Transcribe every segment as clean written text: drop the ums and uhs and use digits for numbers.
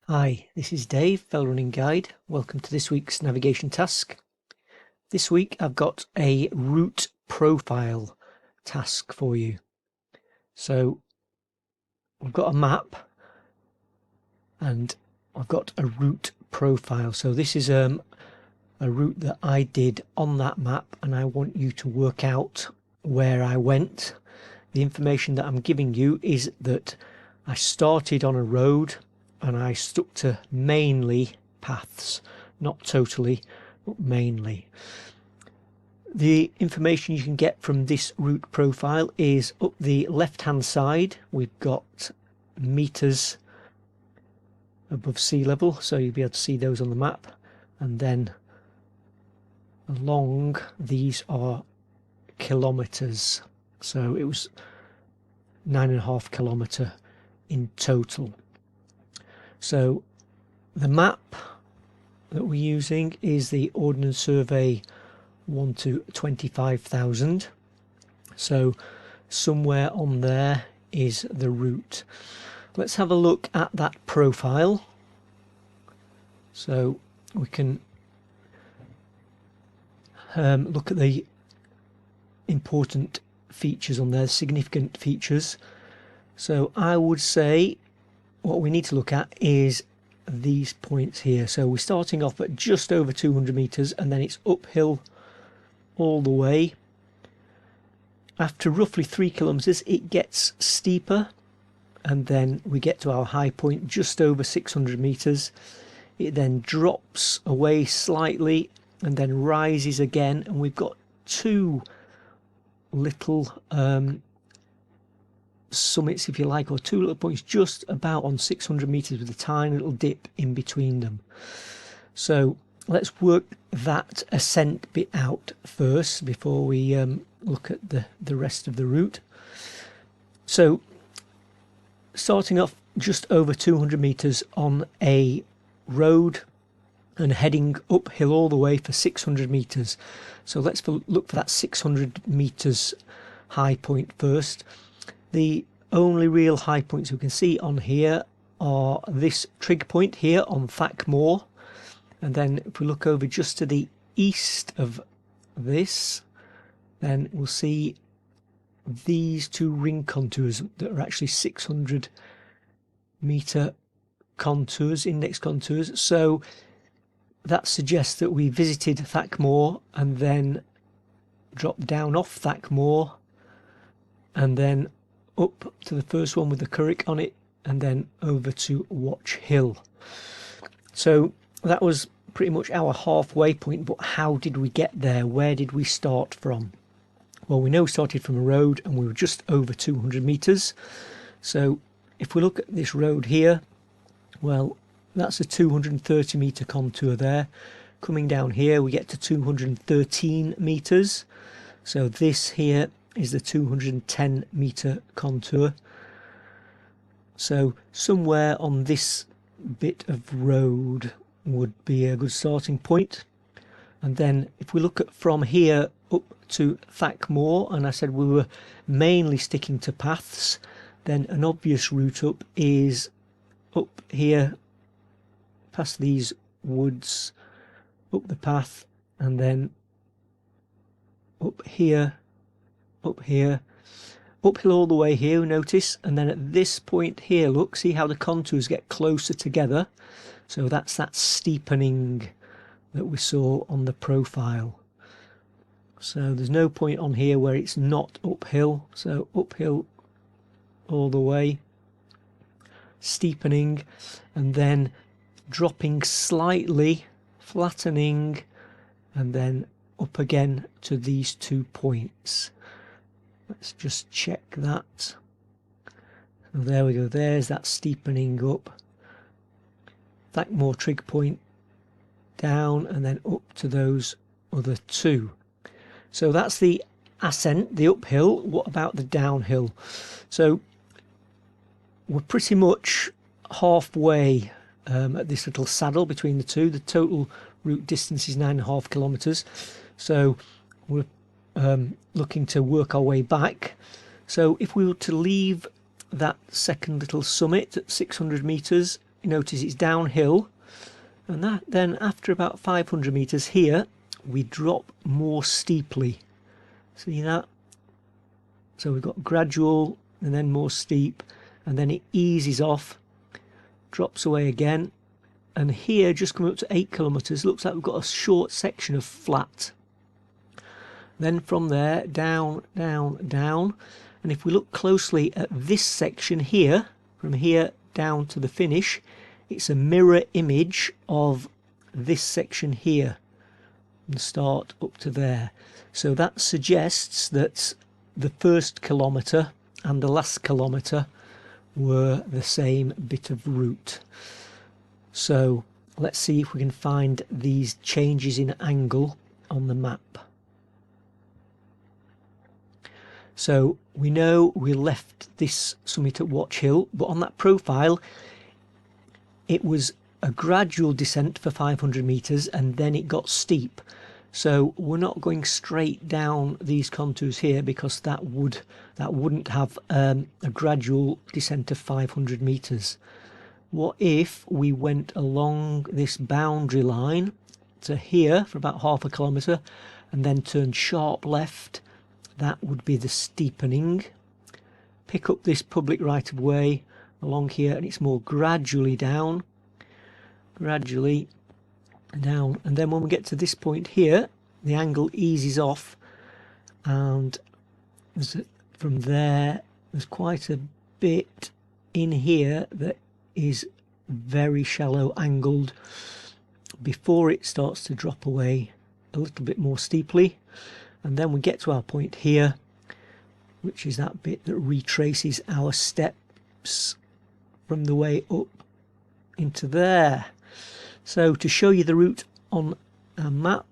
Hi, this is Dave, Fell Running Guide. Welcome to this week's navigation task. This week I've got a route profile task for you. So we've got a map and I've got a route profile. So this is a route that I did on that map, and I want you to work out where I went. The information that I'm giving you is that I started on a road and I stuck to mainly paths, not totally, but mainly. The information you can get from this route profile is up the left hand side. We've got meters above sea level, so you'll be able to see those on the map, and then along these are kilometers, so it was 9.5 kilometer in total. So the map that we're using is the Ordnance Survey 1 to 25,000. So somewhere on there is the route. Let's have a look at that profile. So we can look at the important features on there, significant features. So I would say what we need to look at is these points here. So we're starting off at just over 200 meters, and then it's uphill all the way. After roughly 3 kilometers it gets steeper, and then we get to our high point just over 600 meters. It then drops away slightly and then rises again, and we've got two little summits, if you like, or two little points just about on 600 meters with a tiny little dip in between them. So let's work that ascent bit out first before we look at the rest of the route. So starting off just over 200 meters on a road and heading uphill all the way for 600 meters. So let's look for that 600 meters high point first. The only real high points we can see on here are this trig point here on Thack Moor, and then if we look over just to the east of this, then we'll see these two ring contours that are actually 600 meter contours, index contours. So that suggests that we visited Thack Moor and then dropped down off Thack Moor and then up to the first one with the Curragh on it, and then over to Watch Hill. So that was pretty much our halfway point, but how did we get there? Where did we start from? Well, we know we started from a road and we were just over 200 meters. So if we look at this road here, well, that's a 230 meter contour there. Coming down here we get to 213 meters. So this here is the 210 meter contour. So somewhere on this bit of road would be a good starting point. And then if we look at from here up to Thack Moor, and I said we were mainly sticking to paths, then an obvious route up is up here past these woods, up the path, and then up here, uphill all the way here, notice, and then at this point here, look, see how the contours get closer together. So that's that steepening that we saw on the profile. So there's no point on here where it's not uphill. So uphill all the way, steepening, and then dropping slightly, flattening, and then up again to these 2 points. Let's just check that. So there we go, there's that steepening up. Thack Moor trig point down and then up to those other two. So that's the ascent, the uphill. What about the downhill? So we're pretty much halfway at this little saddle between the two. The total route distance is 9.5 kilometers. So we're looking to work our way back. So if we were to leave that second little summit at 600 meters, you notice it's downhill, and that then after about 500 meters here we drop more steeply. See that? So we've got gradual and then more steep, and then it eases off, drops away again, and here just coming up to 8 kilometers looks like we've got a short section of flat. Then from there down, down, down, and if we look closely at this section here, from here down to the finish, it's a mirror image of this section here, from the start up to there. So that suggests that the first kilometre and the last kilometre were the same bit of route. So let's see if we can find these changes in angle on the map. So we know we left this summit at Watch Hill, but on that profile it was a gradual descent for 500 meters and then it got steep. So we're not going straight down these contours here, because that wouldn't have a gradual descent of 500 meters. What if we went along this boundary line to here for about half a kilometre and then turned sharp left? That would be the steepening. Pick up this public right of way along here, and it's more gradually down, and then when we get to this point here the angle eases off, and from there there's quite a bit in here that is very shallow angled before it starts to drop away a little bit more steeply. And then we get to our point here, which is that bit that retraces our steps from the way up into there. So to show you the route on a map,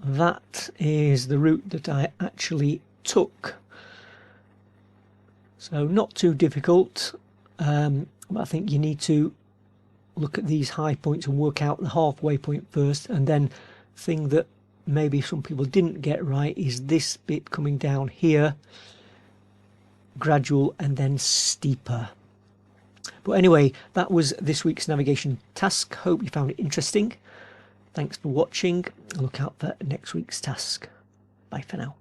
that is the route that I actually took. So not too difficult, but I think you need to look at these high points and work out the halfway point first. And then thing that maybe some people didn't get right is this bit coming down here, gradual and then steeper. But anyway, that was this week's navigation task. Hope you found it interesting. Thanks for watching. Look out for next week's task. Bye for now.